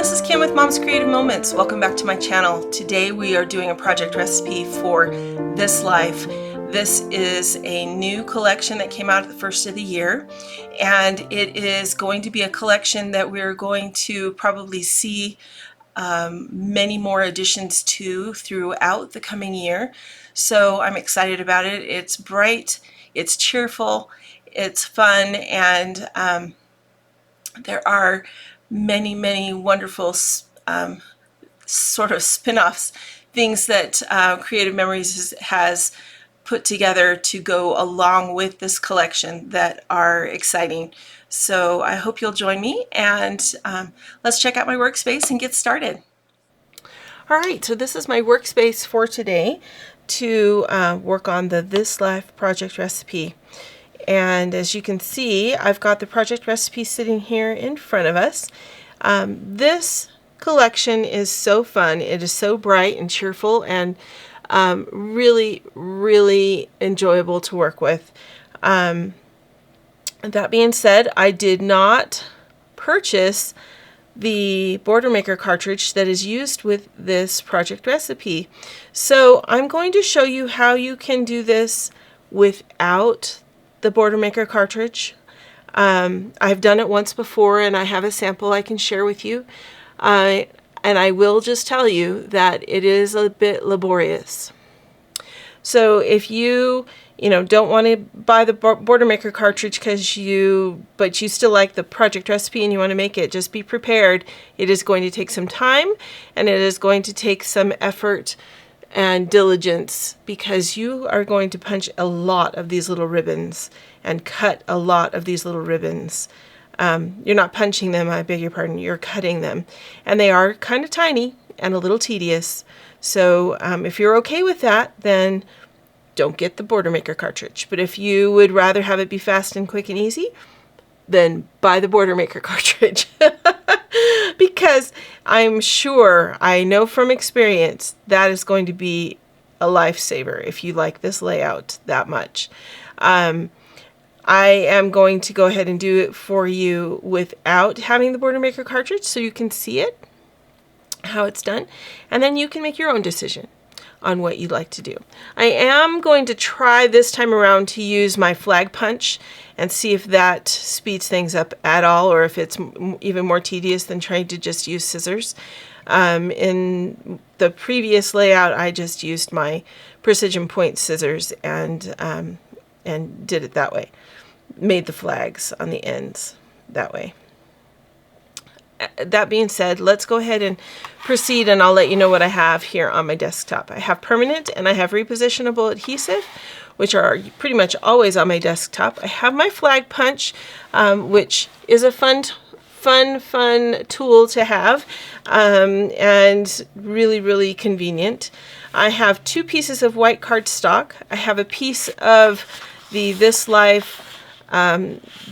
this is Kim with Mom's Creative Moments. Welcome back to my channel. Today we are doing a project recipe for This Life. This is a new collection that came out at the first of the year, and it is going to be a collection that we're going to probably see many more additions to throughout the coming year. So I'm excited about it. It's bright, it's cheerful, it's fun, and there are many wonderful sort of spin-offs, things that Creative Memories has put together to go along with this collection that are exciting. So I hope you'll join me, and let's check out my workspace and get started. All right, so this is my workspace for today to work on the This Life project recipe. And as you can see, I've got the project recipe sitting here in front of us. This collection is so fun. It is so bright and cheerful and really enjoyable to work with. That being said, I did not purchase the Border Maker cartridge that is used with this project recipe. So I'm going to show you how you can do this without the Border Maker cartridge. I've done it once before and I have a sample I can share with you. And I will just tell you that it is a bit laborious. So if you don't want to buy the Border Maker cartridge but you still like the project recipe and you want to make it, just be prepared. It is going to take some time and it is going to take some effort and diligence, because you are going to punch a lot of these little ribbons and cut a lot of these little ribbons. You're not punching them, I beg your pardon, you're cutting them. And they are kind of tiny and a little tedious. So if you're okay with that, then don't get the Border Maker cartridge. But if you would rather have it be fast and quick and easy, then buy the Border Maker cartridge. Because I'm sure, I know from experience, that is going to be a lifesaver if you like this layout that much. I am going to go ahead and do it for you without having the Border Maker cartridge so you can see it, how it's done, and then you can make your own decision on what you'd like to do. I am going to try this time around to use my flag punch and see if that speeds things up at all, or if it's even more tedious than trying to just use scissors. In the previous layout, I just used my precision point scissors and did it that way. Made the flags on the ends that way. That being said, let's go ahead and proceed, and I'll let you know what I have here on my desktop. I have permanent and I have repositionable adhesive, which are pretty much always on my desktop. I have my flag punch, which is a fun tool to have, and really convenient. I have 2 pieces of white cardstock. I have a piece of the This Life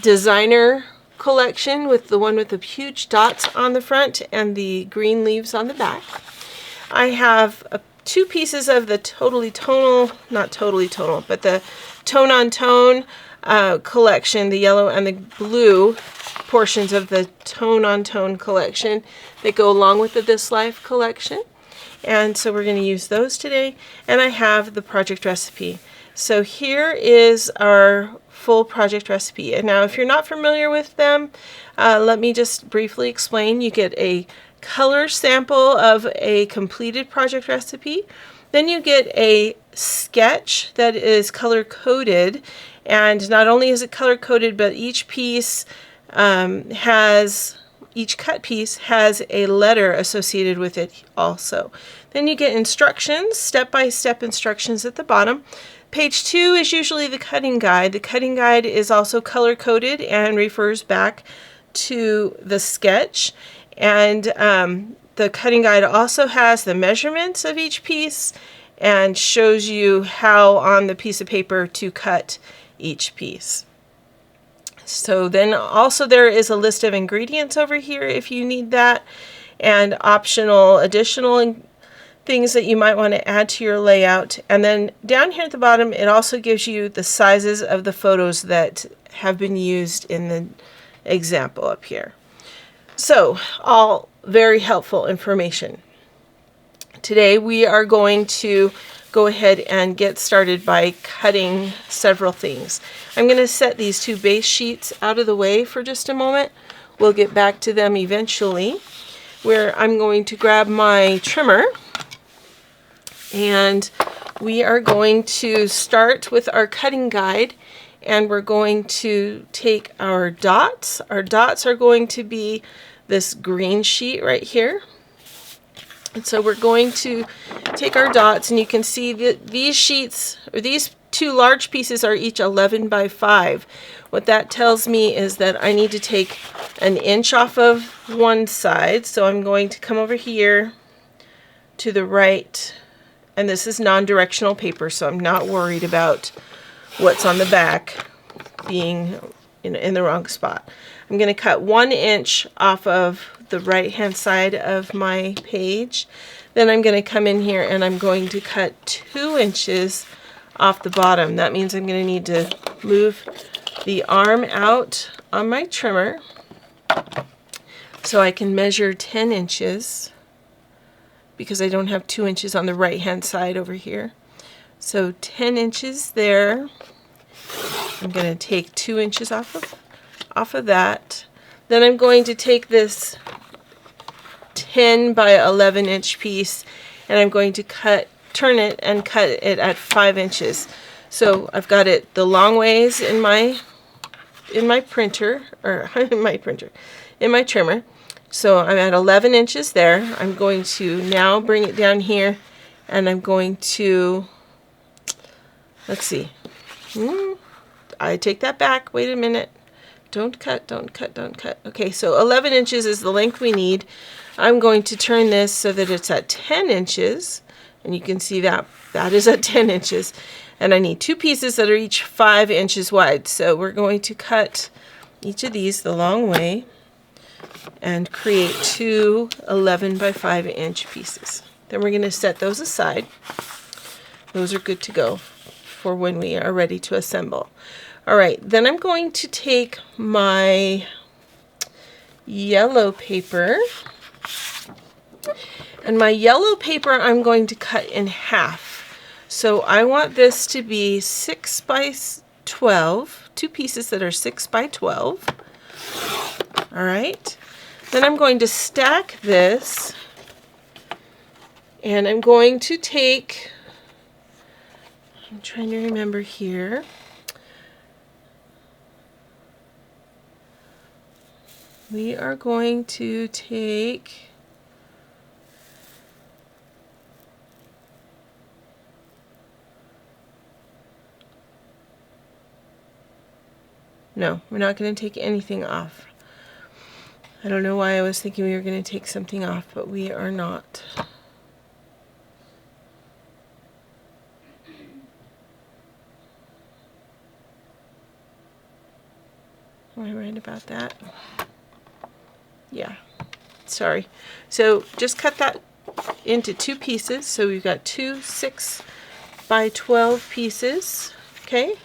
designer collection with the one with the huge dots on the front and the green leaves on the back. I have 2 pieces of the not totally tonal, but the tone on tone collection, the yellow and the blue portions of the tone on tone collection that go along with the This Life collection. And so we're going to use those today. And I have the project recipe. So here is our full project recipe. And now if you're not familiar with them, let me just briefly explain. You get a color sample of a completed project recipe. Then you get a sketch that is color coded, and not only is it color coded, but each piece each cut piece has a letter associated with it also. Then you get instructions, step-by-step instructions at the bottom. Page 2 is usually the cutting guide. The cutting guide is also color coded and refers back to the sketch. And the cutting guide also has the measurements of each piece and shows you how on the piece of paper to cut each piece. So then also there is a list of ingredients over here if you need that, and optional additional things that you might want to add to your layout. And then down here at the bottom, it also gives you the sizes of the photos that have been used in the example up here. So I'll very helpful information. Today we are going to go ahead and get started by cutting several things. I'm going to set these two base sheets out of the way for just a moment. We'll get back to them eventually, where I'm going to grab my trimmer, and we are going to start with our cutting guide, and we're going to take our dots. Our dots are going to be this green sheet right here. And so we're going to take our dots, and you can see that these sheets, or these two large pieces, are each 11 by 5. What that tells me is that I need to take an inch off of one side. So I'm going to come over here to the right, and this is non-directional paper, so I'm not worried about what's on the back being in the wrong spot. I'm going to cut 1 inch off of the right hand side of my page. Then I'm going to come in here and I'm going to cut 2 inches off the bottom. That means I'm going to need to move the arm out on my trimmer so I can measure 10 inches because I don't have 2 inches on the right hand side over here. So 10 inches there. I'm going to take 2 inches off of that. Then I'm going to take this 10 by 11 inch piece, and I'm going to turn it and cut it at 5 inches. So I've got it the long ways in my printer, or in my trimmer. So I'm at 11 inches there. I'm going to now bring it down here, and I'm going to, let's see. I take that back. Wait a minute. Don't cut, don't cut, don't cut. Okay, so 11 inches is the length we need. I'm going to turn this so that it's at 10 inches. And you can see that is at 10 inches. And I need 2 pieces that are each 5 inches wide. So we're going to cut each of these the long way and create 2 11 by 5 inch pieces. Then we're going to set those aside. Those are good to go for when we are ready to assemble. All right, then I'm going to take my yellow paper, and my yellow paper I'm going to cut in half. So I want this to be 6 by 12, 2 pieces that are 6 by 12. All right, then I'm going to stack this, and I'm going to take, I'm trying to remember here. We are going to take no, we're not going to take anything off. I don't know why I was thinking we were going to take something off, but we are not. Am I right about that? Yeah, sorry. So just cut that into 2 pieces. So we've got 2 6 by 12 pieces. Okay,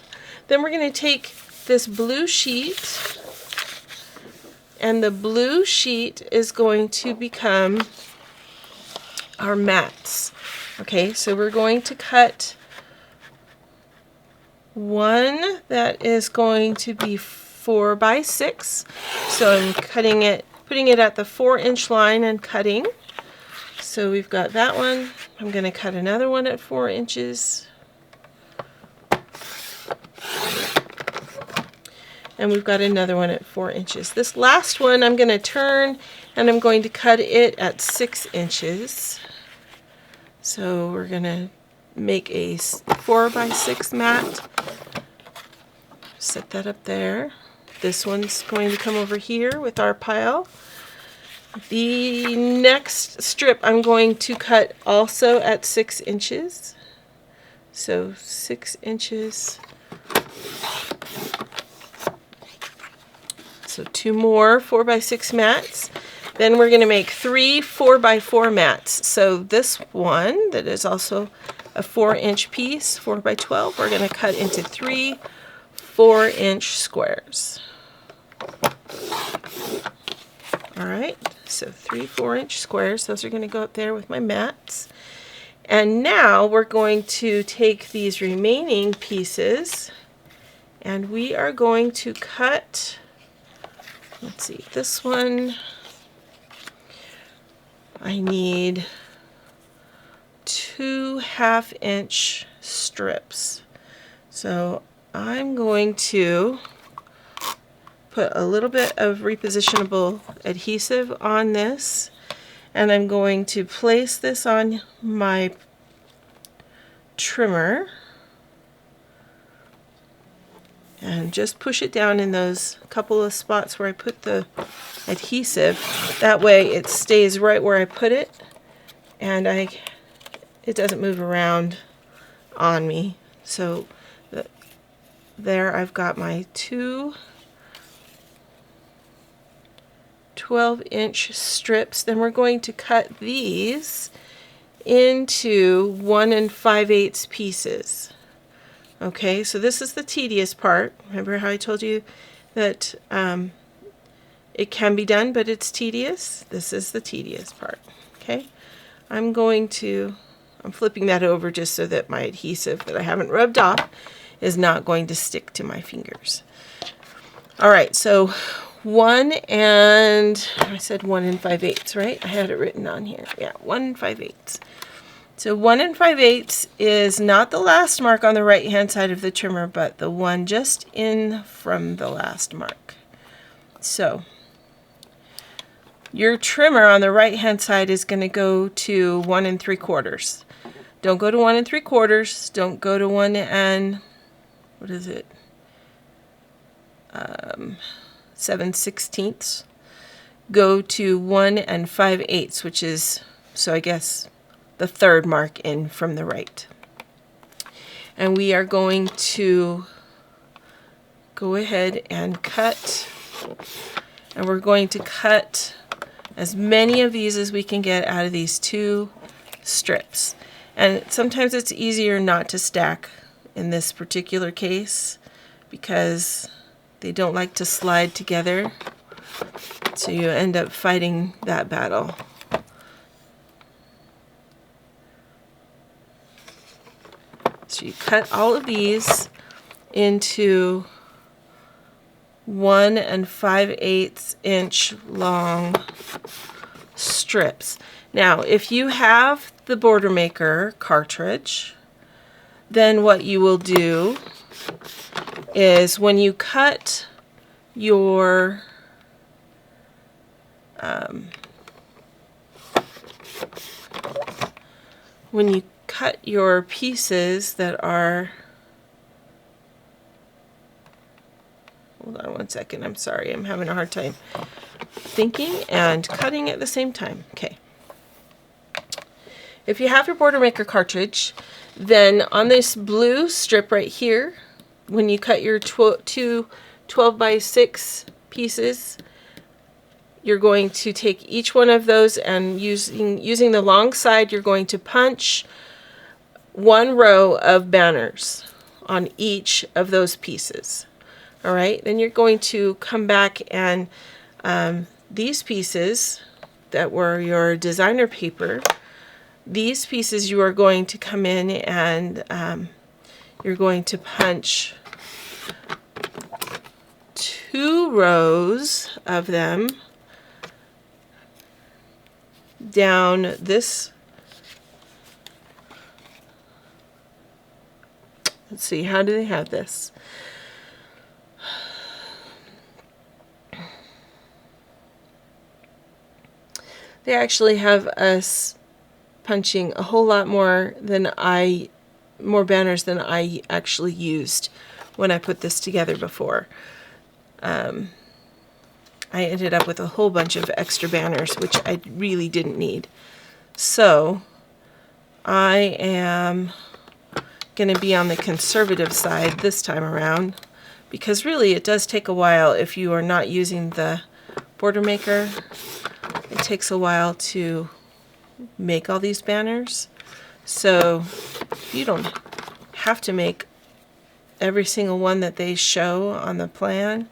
then we're going to take this blue sheet, and the blue sheet is going to become our mats. Okay, so we're going to cut one that is going to be 4 by 6. So I'm cutting it, putting it at the 4-inch line and cutting. So we've got that one. I'm going to cut another one at 4 inches. And we've got another one at 4 inches. This last one I'm going to turn, and I'm going to cut it at 6 inches. So we're going to make a 4 by 6 mat. Set that up there. This one's going to come over here with our pile. The next strip I'm going to cut also at 6 inches. So 6 inches. So 2 more 4 by 6 mats. Then we're going to make 3 4 by 4 mats. So this one that is also a 4-inch piece, 4 by 12, we're going to cut into 3 4-inch squares. All right, So 3 4-inch squares. Those are going to go up there with my mats. And now we're going to take these remaining pieces and we are going to cut, let's see, this one, I need 2 1/2-inch strips. So I'm going to put a little bit of repositionable adhesive on this, and I'm going to place this on my trimmer and just push it down in those couple of spots where I put the adhesive. That way it stays right where I put it and it doesn't move around on me. So there I've got my 2 12-inch strips. Then we're going to cut these into 1 5/8 pieces. Okay, so this is the tedious part. Remember how I told you that it can be done, but it's tedious? This is the tedious part. Okay, I'm flipping that over just so that my adhesive that I haven't rubbed off is not going to stick to my fingers. All right, so I said 1 5/8, right? I had it written on here. Yeah, 1 5/8. So 1 5/8 is not the last mark on the right hand side of the trimmer, but the one just in from the last mark. So your trimmer on the right hand side is going to go to 1 3/4. Don't go to 1 3/4. Don't go to 1 and, what is it? 7/16. Go to 1 5/8, which is, so I guess, the third mark in from the right. And we are going to go ahead and cut, and we're going to cut as many of these as we can get out of these 2 strips. And sometimes it's easier not to stack in this particular case because they don't like to slide together, so you end up fighting that battle. So you cut all of these into 1 5/8 inch long strips. Now, if you have the Border Maker cartridge, then what you will do is when you cut your pieces that are, hold on one second, I'm sorry, I'm having a hard time thinking and cutting at the same time. Okay. If you have your Border Maker cartridge, then on this blue strip right here, when you cut your 2 12x6 pieces, you're going to take each one of those and using the long side, you're going to punch 1 row of banners on each of those pieces. All right, then you're going to come back and these pieces that were your designer paper, these pieces you are going to come in and you're going to punch 2 rows of them down this. Let's see, how do they have this? They actually have us punching a whole lot more banners than I actually used when I put this together before. I ended up with a whole bunch of extra banners, which I really didn't need. So I am going to be on the conservative side this time around, because really it does take a while if you are not using the Border Maker. It takes a while to make all these banners, so you don't have to make every single one that they show on the plan.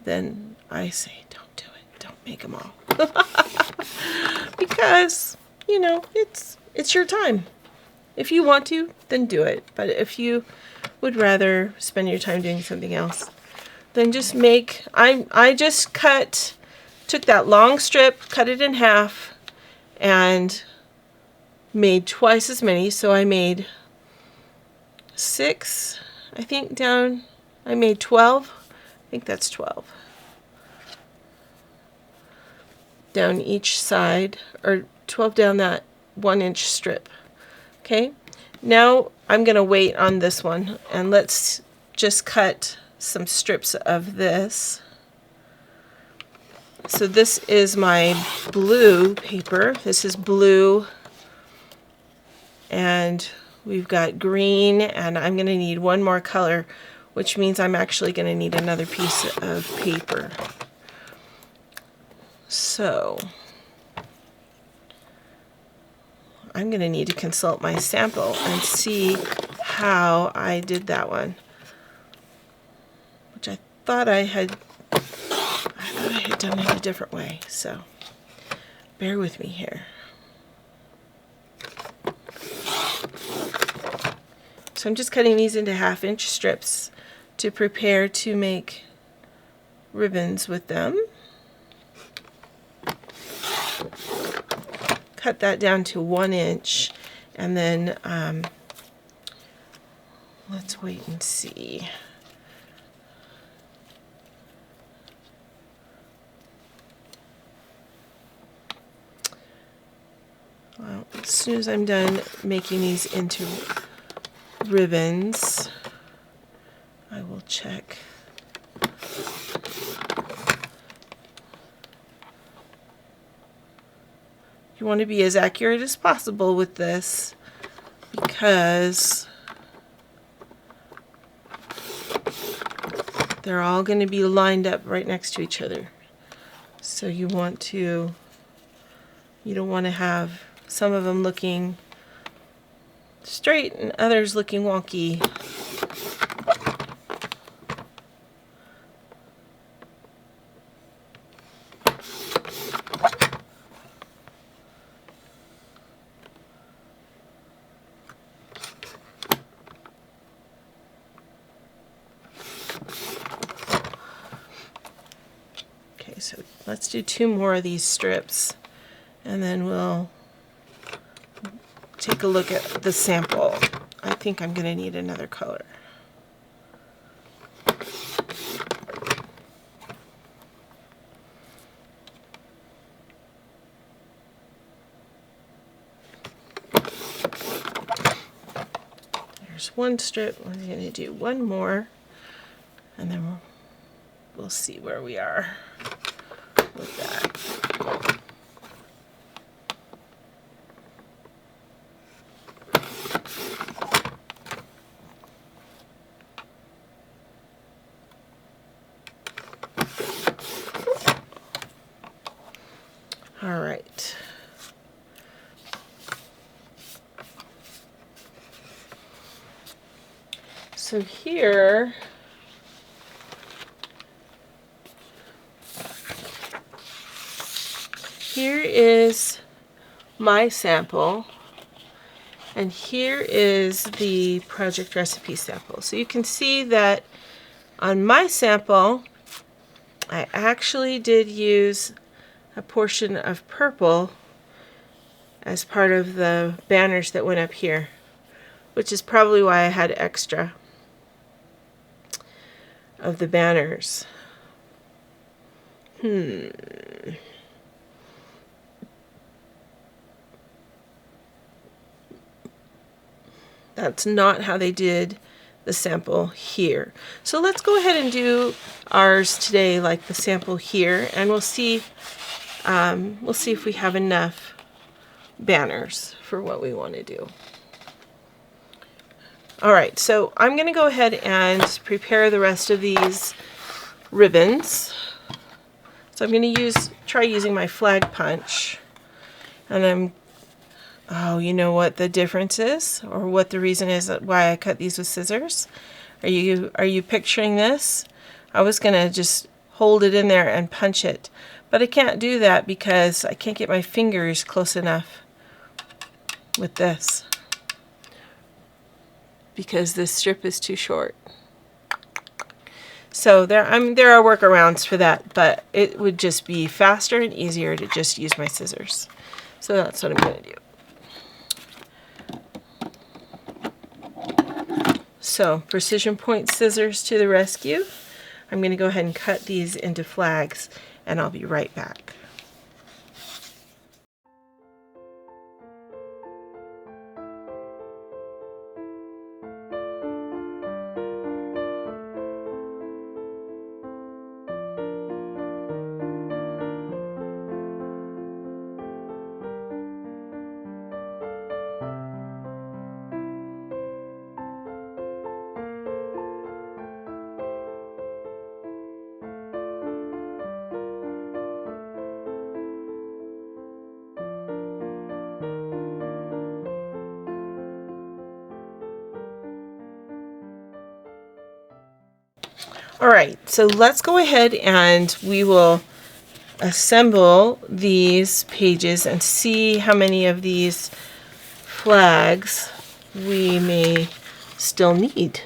Then I say don't do it. Don't make them all. Because, you know, it's your time. If you want to, then do it. But if you would rather spend your time doing something else, then just make, I just took that long strip, cut it in half, and made twice as many. So I made 6, I think, down. I made 12. I think that's 12. Down each side, or 12 down that 1-inch strip. Okay, now I'm going to wait on this one, and let's just cut some strips of this. So this is my blue paper. This is blue, and we've got green, and I'm going to need one more color, which means I'm actually going to need another piece of paper. So I'm going to need to consult my sample and see how I did that one, which I thought I had done it a different way. So bear with me here. So I'm just cutting these into 1/2-inch strips to prepare to make ribbons with them. Cut that down to 1 inch, and then let's wait and see. Well, as soon as I'm done making these into ribbons, I will check. You want to be as accurate as possible with this, because they're all going to be lined up right next to each other. So you don't want to have some of them looking straight and others looking wonky. So let's do 2 more of these strips, and then we'll take a look at the sample. I think I'm going to need another color. There's 1 strip. I'm going to do 1 more, and then we'll see where we are with that. All right. So here is my sample, and here is the project recipe sample. So you can see that on my sample, I actually did use a portion of purple as part of the banners that went up here, which is probably why I had extra of the banners. That's not how they did the sample here. So let's go ahead and do ours today, like the sample here, and we'll see if we have enough banners for what we want to do. All right, so I'm going to go ahead and prepare the rest of these ribbons. So I'm going to try using my flag punch, and oh, you know what the difference is, or what the reason is why I cut these with scissors? Are you picturing this? I was going to just hold it in there and punch it, But I can't do that because I can't get my fingers close enough with this, because this strip is too short. So there are workarounds for that, but it would just be faster and easier to just use my scissors. So that's what I'm going to do. So precision point scissors to the rescue. I'm going to go ahead and cut these into flags, and I'll be right back. All right, so let's go ahead and we will assemble these pages and see how many of these flags we may still need.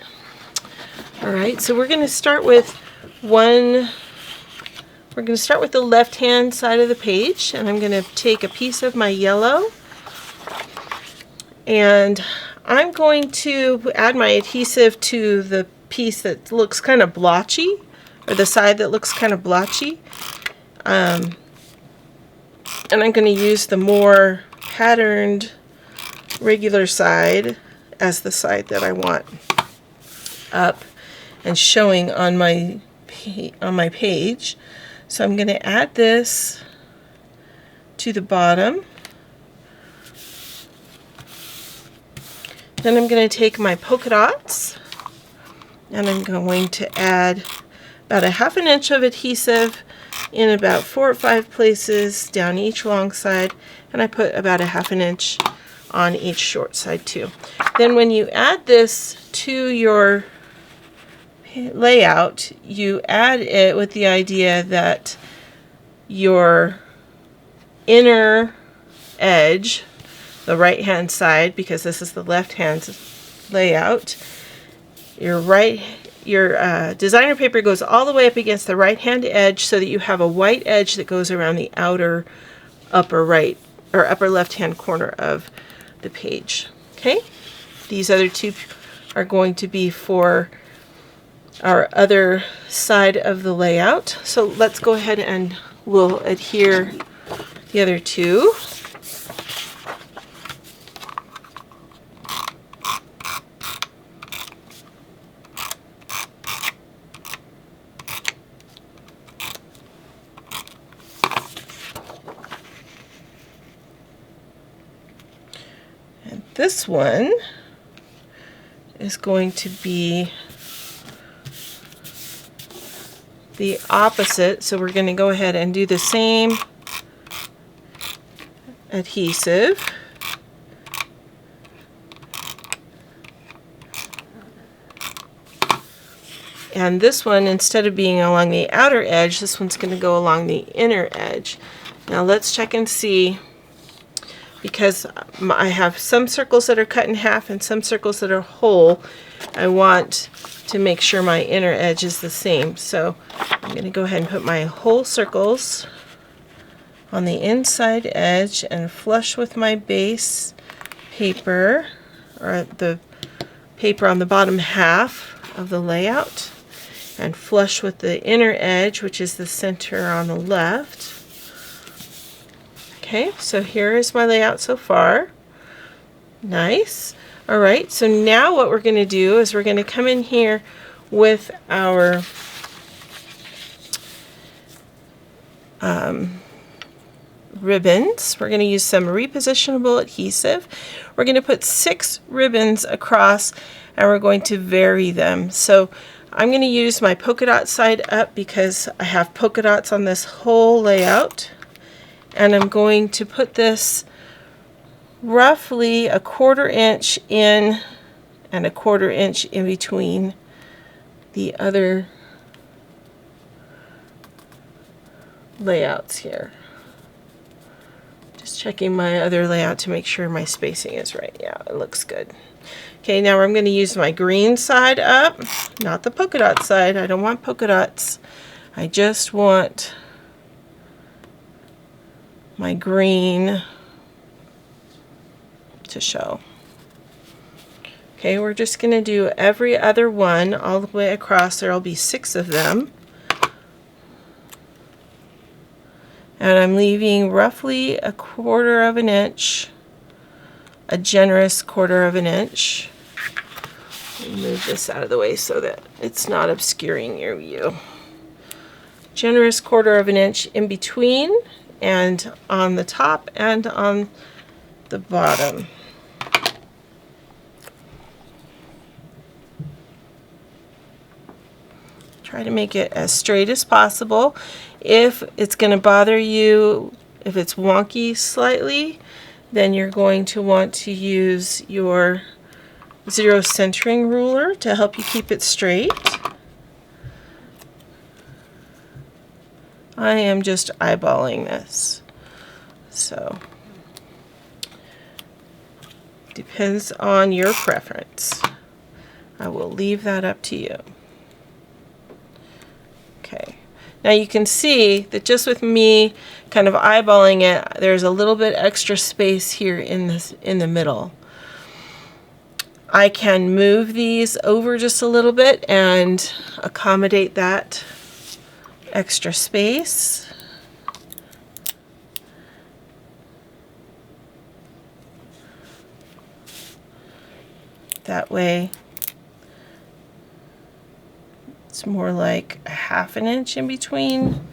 All right, so we're going to start with the left-hand side of the page, and I'm going to take a piece of my yellow, and I'm going to add my adhesive to the piece that looks kind of blotchy, or the side that looks kind of blotchy. And I'm going to use the more patterned regular side as the side that I want up and showing on my page. So I'm going to add this to the bottom. Then I'm going to take my polka dots, and I'm going to add about 1/2 inch of adhesive in about 4 or 5 places down each long side, and I put about 1/2 inch on each short side too. Then when you add this to your layout, you add it with the idea that your inner edge, the right hand side, because this is the left hand layout, your designer paper goes all the way up against the right hand edge so that you have a white edge that goes around the outer upper right or upper left hand corner of the page. Okay, these other two are going to be for our other side of the layout. So let's go ahead and we'll adhere the other two. This one is going to be the opposite, so we're going to go ahead and do the same adhesive. And this one, instead of being along the outer edge, this one's going to go along the inner edge. Now let's check and see, because I have some circles that are cut in half and some circles that are whole. I want to make sure my inner edge is the same. So I'm going to go ahead and put my whole circles on the inside edge and flush with my base paper, or the paper on the bottom half of the layout, and flush with the inner edge, which is the center on the left. Okay, so here is my layout so far. Nice. All right, so now what we're going to do is we're going to come in here with our ribbons. We're going to use some repositionable adhesive. We're going to put 6 ribbons across, and we're going to vary them. So I'm going to use my polka dot side up because I have polka dots on this whole layout. And I'm going to put this roughly 1/4 inch in and 1/4 inch in between the other layouts here. Just checking my other layout to make sure my spacing is right. Yeah, it looks good. Okay, now I'm going to use my green side up, not the polka dot side. I don't want polka dots. I just want my green to show. Okay, we're just going to do every other one all the way across. There will be 6 of them. And I'm leaving roughly a 1/4 of an inch, a generous 1/4 of an inch. Move this out of the way so that it's not obscuring your view. Generous 1/4 of an inch in between and on the top and on the bottom. Try to make it as straight as possible. If it's going to bother you, if it's wonky slightly, then you're going to want to use your zero centering ruler to help you keep it straight. I am just eyeballing this, so depends on your preference. I will leave that up to you. Okay, now you can see that just with me kind of eyeballing it, there's a little bit extra space here in the middle. I can move these over just a little bit and accommodate that extra space. That way it's more like a 1/2 an inch in between.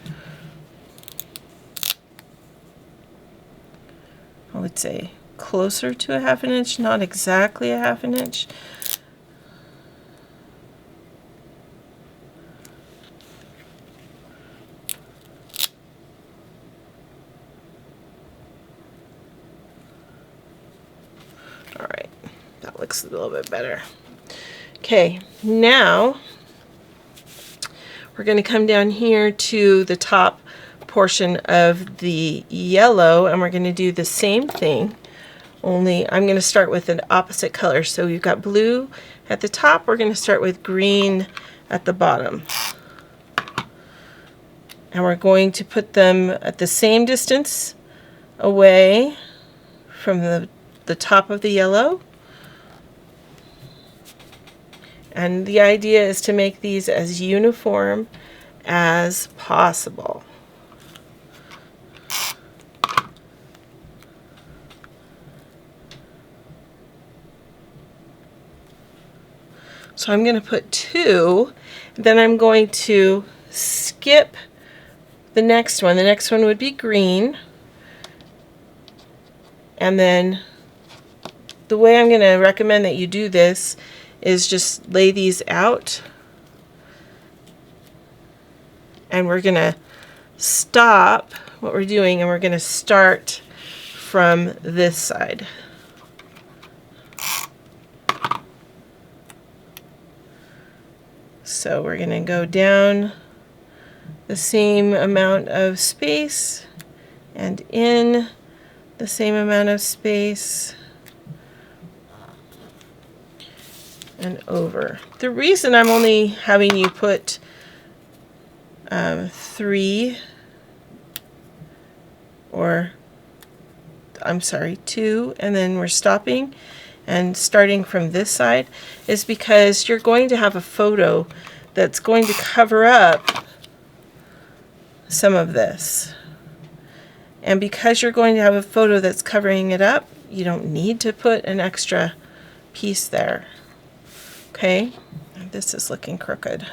I would say closer to a 1/2 an inch, not exactly a 1/2 an inch. All right, that looks a little bit better. Okay, now we're going to come down here to the top portion of the yellow, and we're going to do the same thing, only I'm going to start with an opposite color. So we've got blue at the top, we're going to start with green at the bottom. And we're going to put them at the same distance away from the top of the yellow. And the idea is to make these as uniform as possible. So I'm going to put 2, then I'm going to skip the next one. The next one would be green. And then the way I'm going to recommend that you do this is just lay these out, and we're going to stop what we're doing and we're going to start from this side. So we're going to go down the same amount of space and in the same amount of space and over. The reason I'm only having you put 3, or I'm sorry, 2, and then we're stopping and starting from this side is because you're going to have a photo that's going to cover up some of this. And because you're going to have a photo that's covering it up, you don't need to put an extra piece there. Okay, this is looking crooked,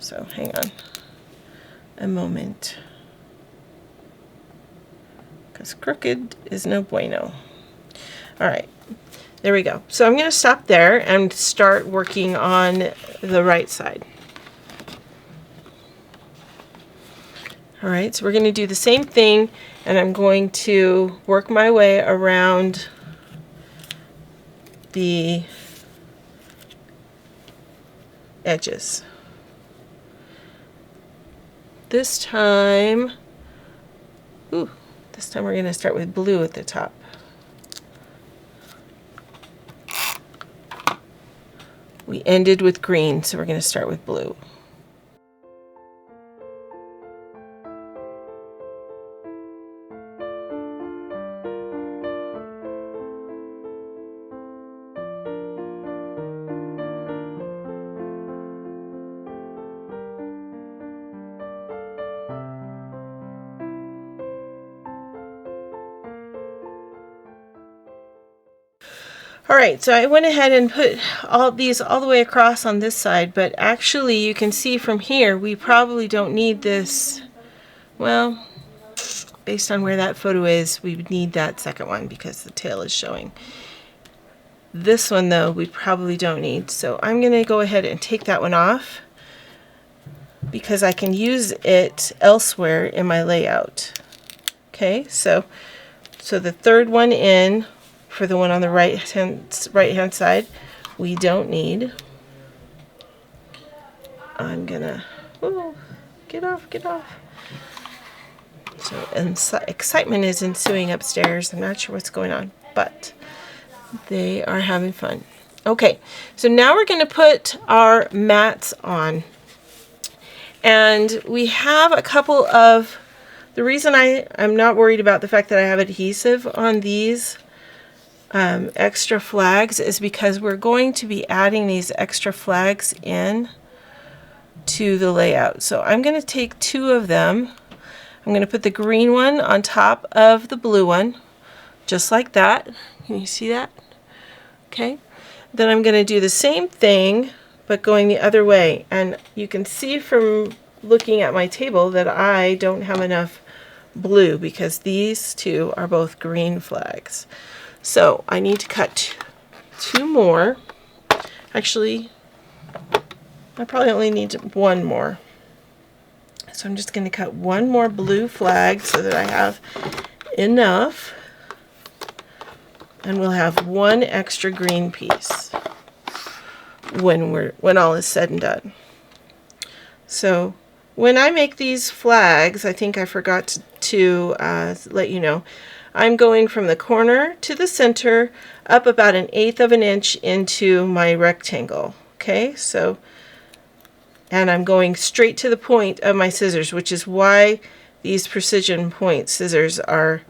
so hang on a moment, because crooked is no bueno. All right, there we go. So I'm going to stop there and start working on the right side. All right, so we're going to do the same thing, and I'm going to work my way around the edges. this time, this time we're going to start with blue at the top. We ended with green, so we're going to start with blue. All right, so I went ahead and put all these all the way across on this side, but actually you can see from here we probably don't need this. Well, based on where that photo is, we would need that second one because the tail is showing. This one though, we probably don't need, so I'm going to go ahead and take that one off because I can use it elsewhere in my layout. Okay, so the third one in, for the one on the right hand side, we don't need. I'm gonna get off. So excitement is ensuing upstairs. I'm not sure what's going on, but they are having fun. Okay, so now we're gonna put our mats on, and we have a couple of. The reason I'm not worried about the fact that I have adhesive on these extra flags is because we're going to be adding these extra flags in to the layout. So I'm going to take two of them. I'm going to put the green one on top of the blue one, just like that. Can you see that? Okay. Then I'm going to do the same thing, but going the other way. And you can see from looking at my table that I don't have enough blue because these two are both green flags. So I need to cut two more. Actually, I probably only need one more. So I'm just going to cut one more blue flag so that I have enough. And we'll have one extra green piece when all is said and done. So when I make these flags, I think I forgot to let you know, I'm going from the corner to the center up about 1/8 of an inch into my rectangle. Okay, so, and I'm going straight to the point of my scissors, which is why these precision point scissors are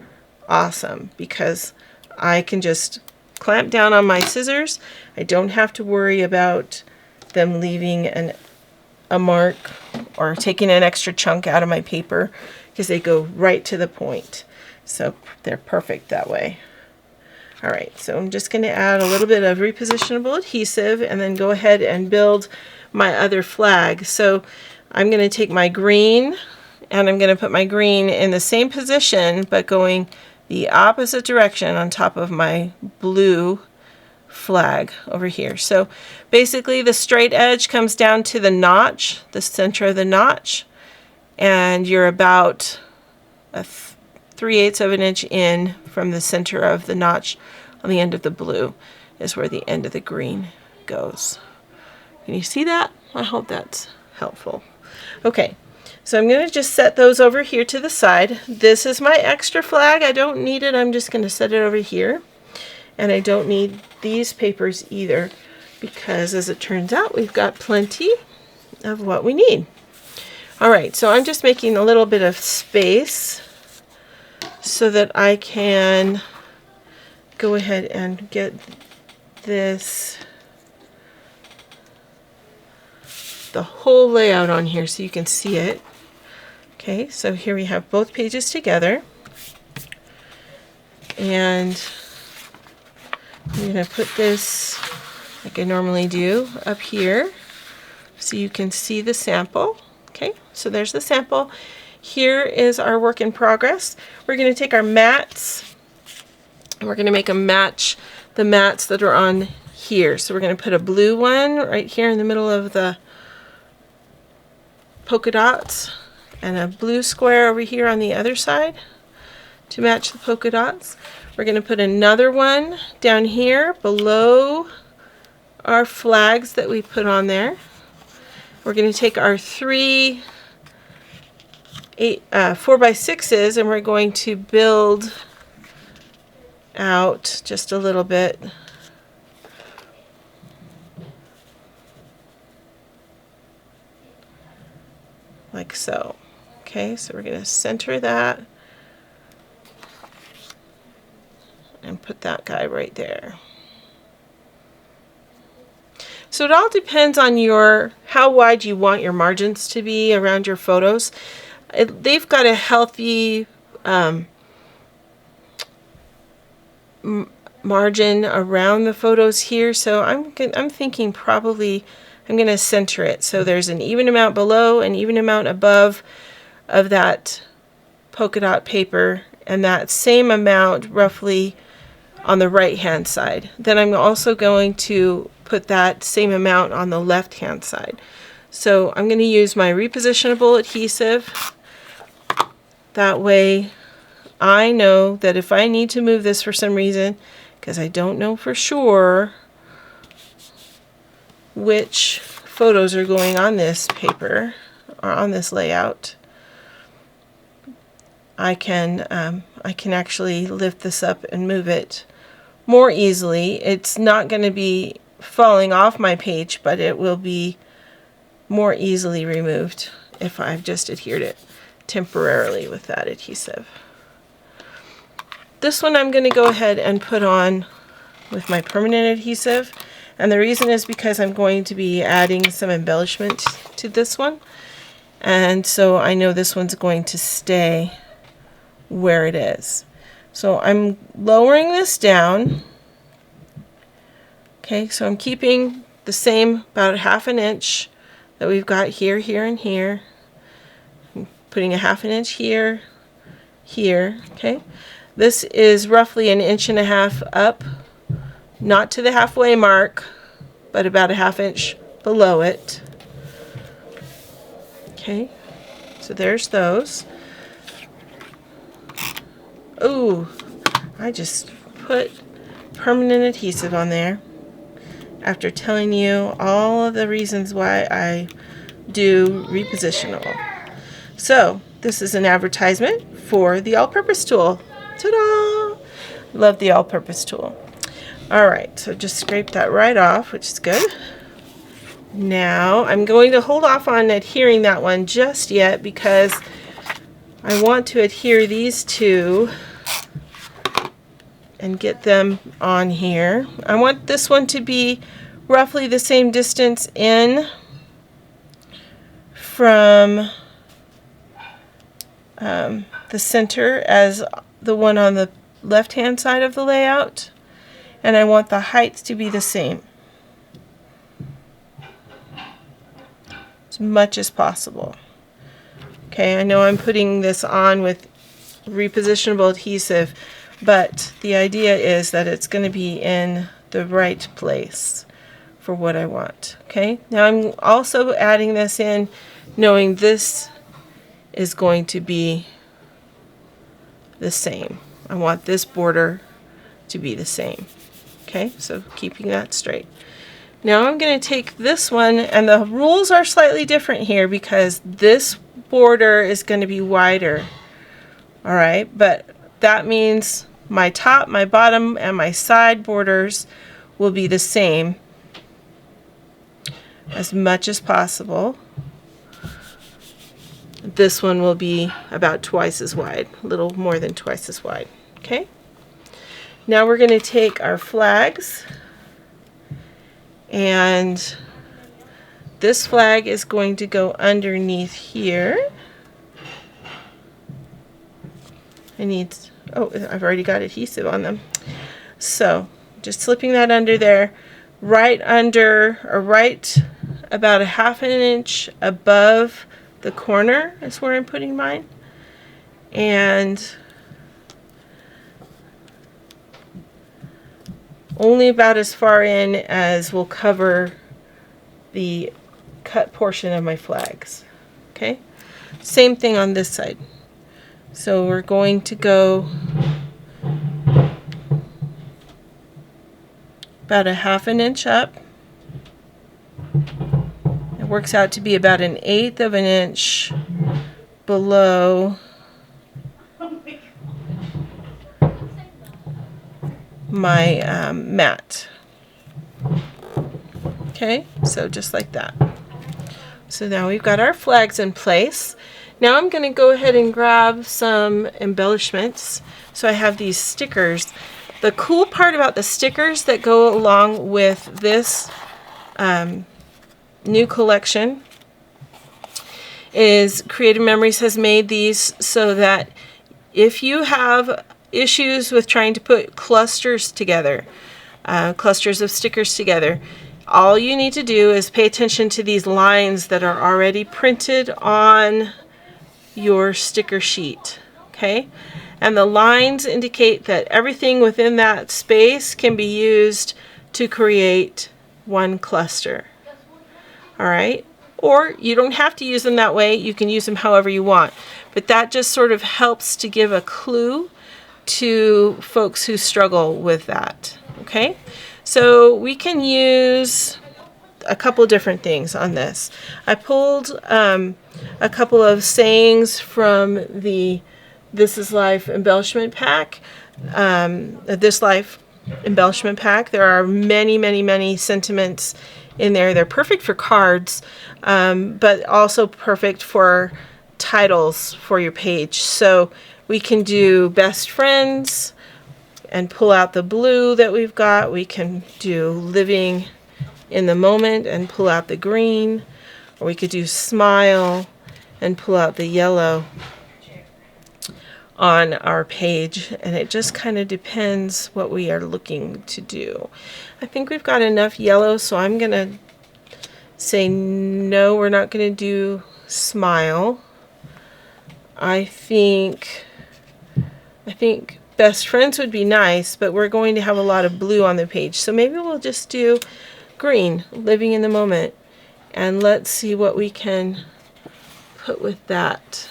awesome, because I can just clamp down on my scissors. I don't have to worry about them leaving a mark or taking an extra chunk out of my paper, because they go right to the point. So they're perfect that way. All right, so I'm just going to add a little bit of repositionable adhesive and then go ahead and build my other flag. So I'm going to take my green and I'm going to put my green in the same position but going the opposite direction on top of my blue flag over here. So basically the straight edge comes down to the notch, the center of the notch, and you're about 3/8 of an inch in from the center of the notch on the end of the blue is where the end of the green goes. Can you see that? I hope that's helpful. Okay, so I'm going to just set those over here to the side. This is my extra flag. I don't need it. I'm just going to set it over here. And I don't need these papers either, because as it turns out, we've got plenty of what we need. All right, so I'm just making a little bit of space so that I can go ahead and get this, the whole layout on here so you can see it. Okay, so here we have both pages together, and I'm going to put this like I normally do up here so you can see the sample. Okay, so there's the sample. Here is our work in progress. We're going to take our mats and we're going to make them match the mats that are on here. So we're going to put a blue one right here in the middle of the polka dots and a blue square over here on the other side to match the polka dots. We're going to put another one down here below our flags that we put on there. We're going to take our 3 4x6s, and we're going to build out just a little bit. Like so. Okay, so we're going to center that and put that guy right there. So it all depends on how wide you want your margins to be around your photos. They've got a healthy margin around the photos here, so I'm thinking probably I'm going to center it so there's an even amount below, an even amount above of that polka dot paper, and that same amount roughly on the right hand side. Then I'm also going to put that same amount on the left hand side. So I'm going to use my repositionable adhesive. That way I know that if I need to move this for some reason, because I don't know for sure which photos are going on this paper or on this layout, I can actually lift this up and move it more easily. It's not going to be falling off my page, but it will be more easily removed if I've just adhered it temporarily with that adhesive. This one I'm going to go ahead and put on with my permanent adhesive, and the reason is because I'm going to be adding some embellishment to this one, and so I know this one's going to stay where it is. So I'm lowering this down. Okay, so I'm keeping the same about 1/2 inch that we've got here, here, and here. I'm putting a 1/2 inch here, here. Okay, this is roughly 1.5 inches up, not to the halfway mark, but about 1/2 inch below it. Okay, so there's those. Ooh, I just put permanent adhesive on there after telling you all of the reasons why I do repositionable. So this is an advertisement for the all-purpose tool. Ta-da! Love the all-purpose tool. Alright, so just scrape that right off, which is good. Now I'm going to hold off on adhering that one just yet because I want to adhere these two and get them on here. I want this one to be roughly the same distance in from the center as the one on the left hand side of the layout, and I want the heights to be the same as much as possible. Okay, I know I'm putting this on with repositionable adhesive, but the idea is that it's going to be in the right place for what I want. Okay, now I'm also adding this in knowing this is going to be the same. I want this border to be the same. Okay, so keeping that straight. Now I'm going to take this one, and the rules are slightly different here because this border is going to be wider. Alright, but that means my top, my bottom, and my side borders will be the same as much as possible. This one will be about twice as wide, a little more than twice as wide. Okay? Now we're going to take our flags, and this flag is going to go underneath here. I've already got adhesive on them. So just slipping that under there, right under, or right about 1/2 inch above the corner is where I'm putting mine. And only about as far in as will cover the cut portion of my flags. Okay? Same thing on this side. So we're going to go about 1/2 inch up. It works out to be about 1/8 of an inch below my mat. Okay, so just like that. So now we've got our flags in place. Now I'm going to go ahead and grab some embellishments. So I have these stickers. The cool part about the stickers that go along with this new collection is Creative Memories has made these so that if you have issues with trying to put clusters together, clusters of stickers together, all you need to do is pay attention to these lines that are already printed on your sticker sheet, okay? And the lines indicate that everything within that space can be used to create one cluster, all right? Or you don't have to use them that way. You can use them however you want. But that just sort of helps to give a clue to folks who struggle with that, okay? So we can use a couple different things on this. I pulled a couple of sayings from the This Is Life embellishment pack. This Life embellishment pack. There are many, many, many sentiments in there. They're perfect for cards, but also perfect for titles for your page. So we can do best friends and pull out the blue that we've got. We can do living in the moment and pull out the green, or we could do smile and pull out the yellow on our page, and it just kind of depends what we are looking to do. I think we've got enough yellow, so I'm gonna say no, we're not gonna do smile. I think best friends would be nice, but we're going to have a lot of blue on the page, so maybe we'll just do green, living in the moment, and let's see what we can put with that.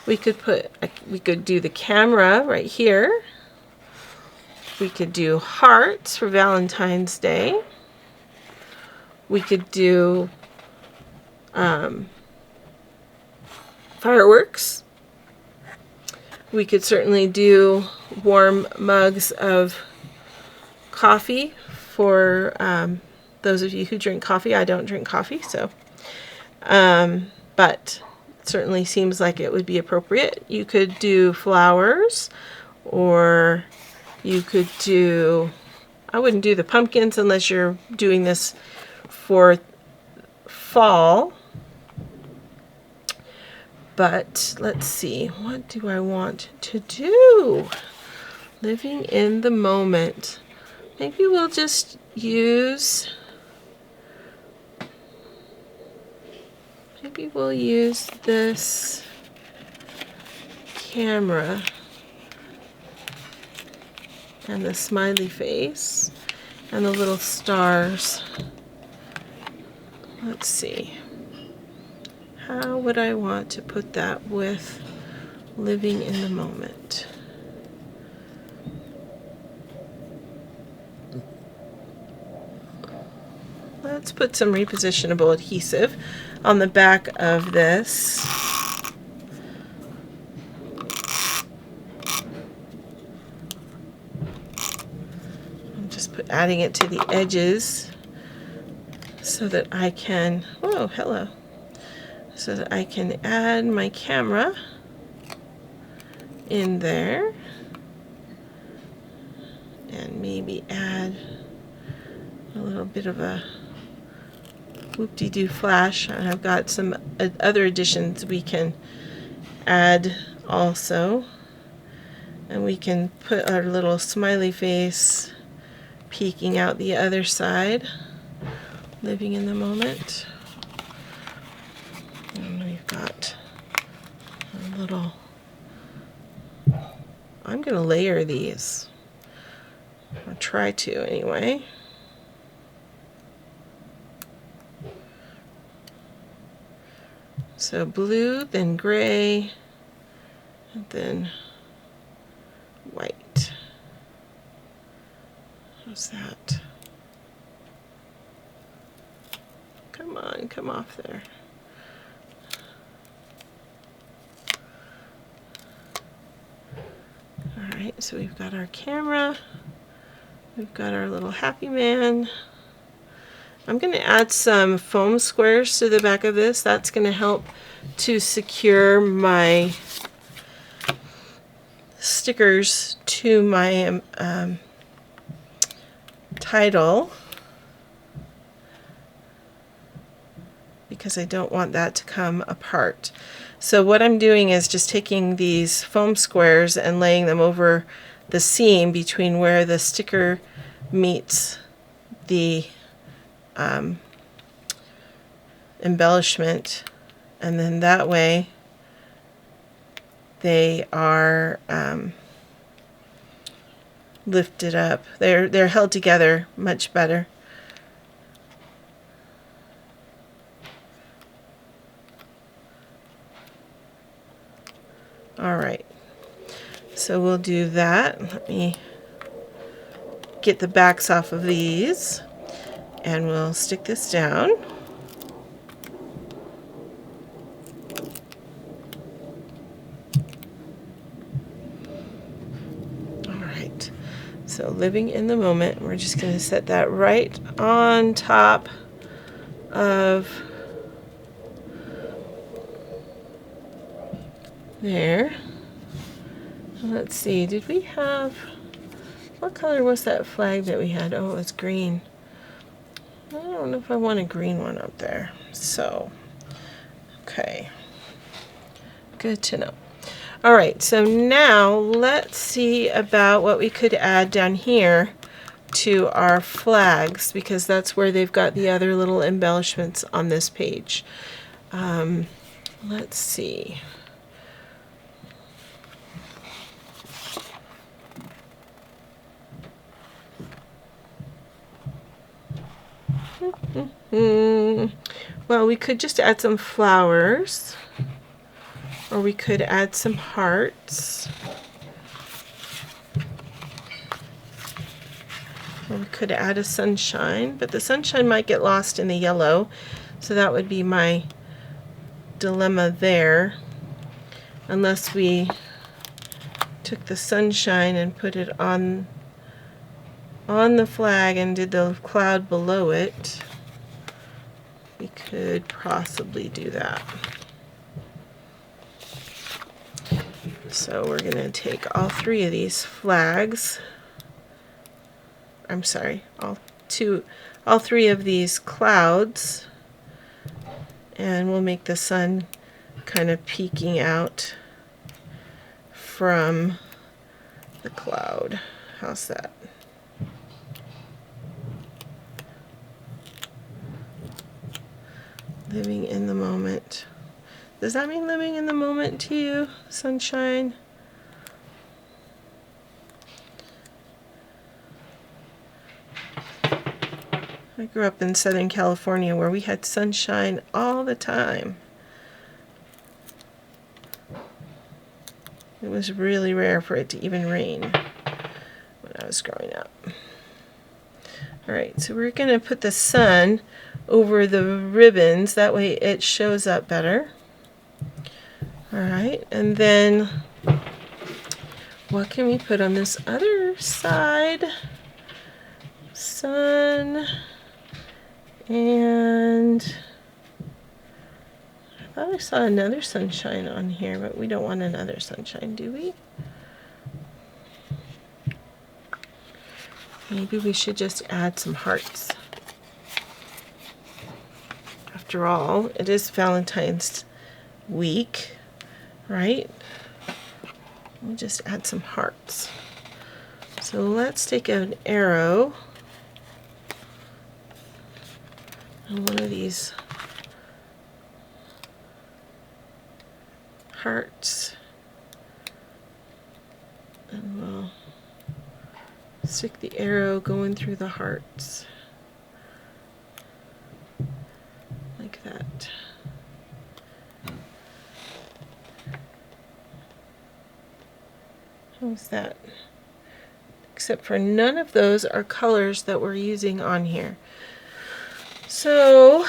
We could do the camera right here. We could do hearts for Valentine's Day. We could do fireworks. We could certainly do warm mugs of coffee for those of you who drink coffee. I don't drink coffee, so but it certainly seems like it would be appropriate. You could do flowers, or you could do, I wouldn't do the pumpkins unless you're doing this for fall. But let's see, what do I want to do? Living in the moment. Maybe we'll just use, this camera and the smiley face and the little stars. Let's see. How would I want to put that with living in the moment? Let's put some repositionable adhesive on the back of this. I'm just adding it to the edges so that I can, oh, hello. So that I can add my camera in there and maybe add a little bit of a whoop-de-doo flash. And I've got some other additions we can add also, and we can put our little smiley face peeking out the other side, living in the moment. And we've got a little, I'm going to layer these. I'll try to anyway. So blue, then gray, and then white. How's that? Come on, come off there. So we've got our camera, we've got our little happy man. I'm going to add some foam squares to the back of this. That's going to help to secure my stickers to my title, because I don't want that to come apart. So what I'm doing is just taking these foam squares and laying them over the seam between where the sticker meets the embellishment, and then that way they are lifted up. They're held together much better. All right, so we'll do that. Let me get the backs off of these, and we'll stick this down. All right, so living in the moment, we're just going to set that right on top of there. Let's see, did we have, what color was that flag that we had? Oh, it was green. I don't know if I want a green one up there. So, okay, good to know. All right, so now let's see about what we could add down here to our flags, because that's where they've got the other little embellishments on this page. Let's see. Well, we could just add some flowers, or we could add some hearts, or we could add a sunshine, but the sunshine might get lost in the yellow, so that would be my dilemma there, unless we took the sunshine and put it on the flag and did the cloud below it. We could possibly do that. So we're going to take all three of these flags. I'm sorry, all three of these clouds, and we'll make the sun kind of peeking out from the cloud. How's that? Living in the moment. Does that mean living in the moment to you, sunshine? I grew up in Southern California where we had sunshine all the time. It was really rare for it to even rain when I was growing up. All right, so we're going to put the sun over the ribbons, that way it shows up better. All right, and then what can we put on this other side? Sun, and I thought I saw another sunshine on here, but we don't want another sunshine, do we? Maybe we should just add some hearts. After all, it is Valentine's week, right? We'll just add some hearts. So let's take an arrow and one of these hearts, and we'll stick the arrow going through the hearts like that. How's that? Except for none of those are colors that we're using on here. So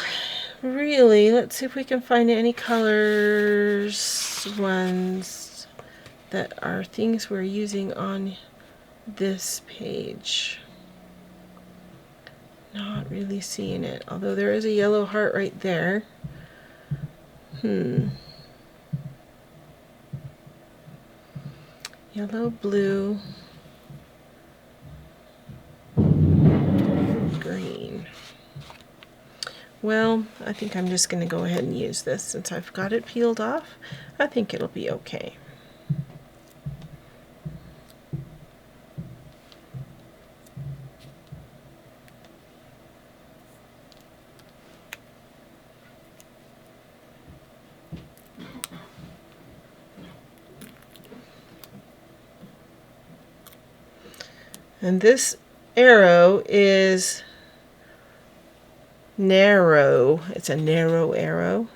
really, let's see if we can find any colors ones that are things we're using on this page. Not really seeing it, although there is a yellow heart right there. Yellow, blue, green. Well, I think I'm just going to go ahead and use this since I've got it peeled off. I think it'll be okay. And this arrow is narrow. It's a narrow arrow.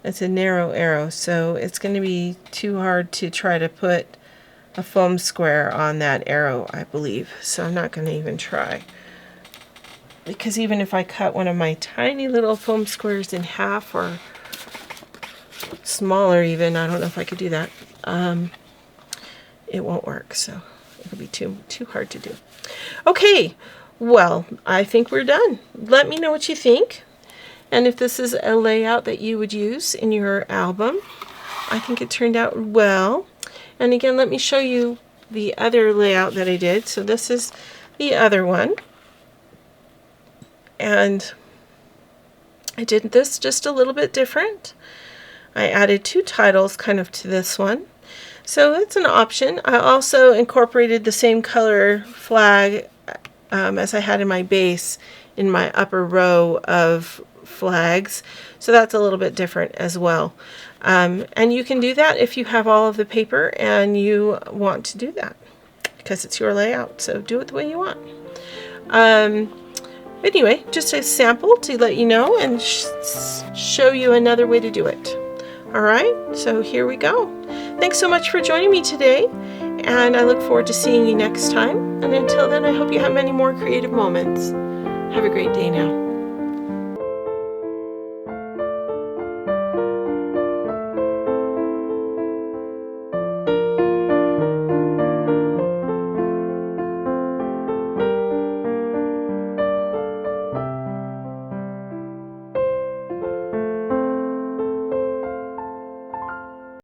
It's a narrow arrow, so it's going to be too hard to try to put a foam square on that arrow, I believe. So I'm not going to even try. Because even if I cut one of my tiny little foam squares in half or smaller even, I don't know if I could do that, it won't work. So it'll be too hard to do. Okay, well, I think we're done. Let me know what you think, and if this is a layout that you would use in your album. I think it turned out well. And again, let me show you the other layout that I did. So this is the other one, and I did this just a little bit different. I added 2 titles kind of to this one. So it's an option. I also incorporated the same color flag as I had in my base in my upper row of flags. So that's a little bit different as well. And you can do that if you have all of the paper and you want to do that, because it's your layout. So do it the way you want. Anyway, just a sample to let you know and show you another way to do it. All right, so here we go. Thanks so much for joining me today, and I look forward to seeing you next time. And until then, I hope you have many more creative moments. Have a great day now.